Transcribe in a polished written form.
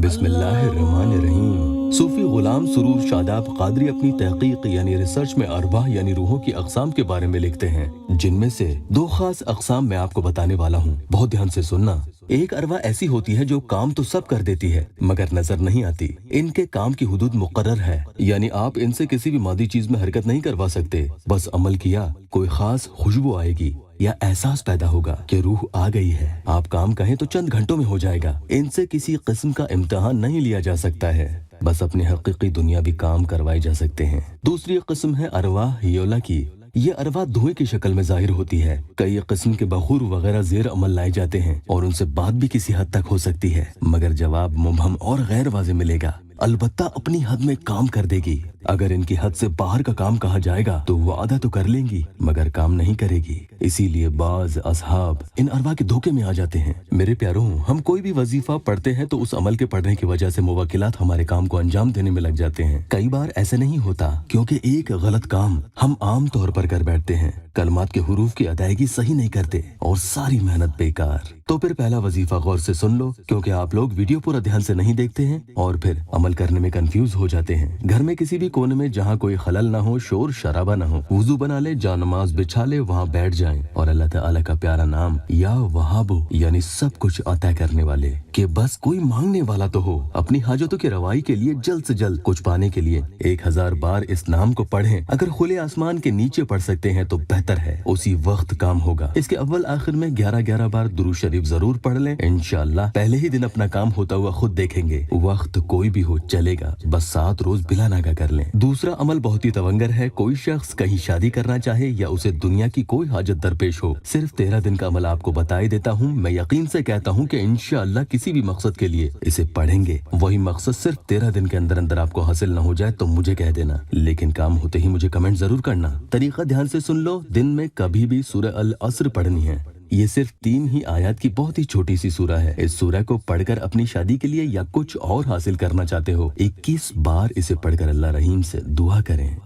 बिस्मिल्लाहिर्रहमानिर्रहीम। सूफी गुलाम सुरूर शादाब कादरी अपनी तहकीक यानी रिसर्च में अरवाह यानी रूहों की अकसाम के बारे में लिखते हैं, जिनमें से दो खास अकसाम मैं आपको बताने वाला हूँ। बहुत ध्यान से सुनना। एक अरवाह ऐसी होती है जो काम तो सब कर देती है मगर नजर नहीं आती। इनके काम की हुदूद मुकर्रर है, यानी आप इनसे किसी भी मादी चीज में हरकत नहीं करवा सकते। बस अमल किया, कोई खास खुशबू आएगी या एहसास पैदा होगा कि रूह आ गई है। आप काम कहें तो चंद घंटों में हो जाएगा। इनसे किसी किस्म का इम्तिहान नहीं लिया जा सकता है, बस अपनी हकीकी दुनियावी काम करवाए जा सकते हैं। दूसरी किस्म है अरवाह योला की। ये अरवाह धुएं की शक्ल में जाहिर होती है। कई किस्म के बखूर वगैरह जेर अमल लाए जाते हैं और उनसे बात भी किसी हद तक हो सकती है, मगर जवाब मुबहम और गैर वाज़ेह मिलेगा। अलबत्ता अपनी हद में काम कर देगी। अगर इनकी हद से बाहर का काम कहा जाएगा तो वादा तो कर लेंगी मगर काम नहीं करेगी। इसीलिए बाज असहाब इन अरवाह के धोखे में आ जाते हैं। मेरे प्यारों, हम कोई भी वजीफा पढ़ते हैं तो उस अमल के पढ़ने की वजह से मुवक्किलात हमारे काम को अंजाम देने में लग जाते हैं। कई बार ऐसे नहीं होता क्योंकि एक गलत काम हम आम तौर पर कर बैठते हैं। कलमात के हुरूफ की अदायगी सही नहीं करते और सारी मेहनत बेकार। तो फिर पहला वजीफा गौर से सुन लो, क्योंकि आप लोग वीडियो पूरा ध्यान से नहीं देखते हैं और फिर अमल करने में कंफ्यूज हो जाते हैं। घर में किसी भी कोने में जहाँ कोई खलल ना हो, शोर शराबा ना हो, वुजू बना ले, जा नमाज बिछा ले, वहाँ बैठ जाएं और अल्लाह ताला का प्यारा नाम या वहाबो यानी सब कुछ अता करने वाले कि बस कोई मांगने वाला तो हो, अपनी हाजतों की रवाई के लिए जल्द से जल्द कुछ पाने के लिए 1000 बार इस नाम को पढ़ें। अगर खुले आसमान के नीचे पढ़ सकते हैं तो बेहतर है, उसी वक्त काम होगा। इसके अव्वल आखिर में 11-11 बार दुरूद शरीफ जरूर पढ़ लें। इंशाअल्लाह पहले ही दिन अपना काम होता हुआ खुद देखेंगे। वक्त कोई भी हो चलेगा, बस 7 रोज बिला नागा कर लें। दूसरा अमल बहुत ही तवंगर है। कोई शख्स कहीं शादी करना चाहे या उसे दुनिया की कोई हाजत दरपेश हो, सिर्फ 13 दिन का अमल आपको बताई देता हूँ। मैं यकीन से कहता हूँ कि इंशाअल्लाह किसी भी मकसद के लिए इसे पढ़ेंगे, वही मकसद सिर्फ 13 दिन के अंदर अंदर आपको हासिल न हो जाए तो मुझे कह देना, लेकिन काम होते ही मुझे कमेंट जरूर करना। तरीका ध्यान से सुन लो। दिन में कभी भी सूरह अल असर पढ़नी है। ये सिर्फ 3 ही आयत की बहुत ही छोटी सी सूरह है। इस सूरह को पढ़कर अपनी शादी के लिए या कुछ और हासिल करना चाहते हो, 21 बार इसे पढ़कर अल्लाह रहीम से दुआ करें।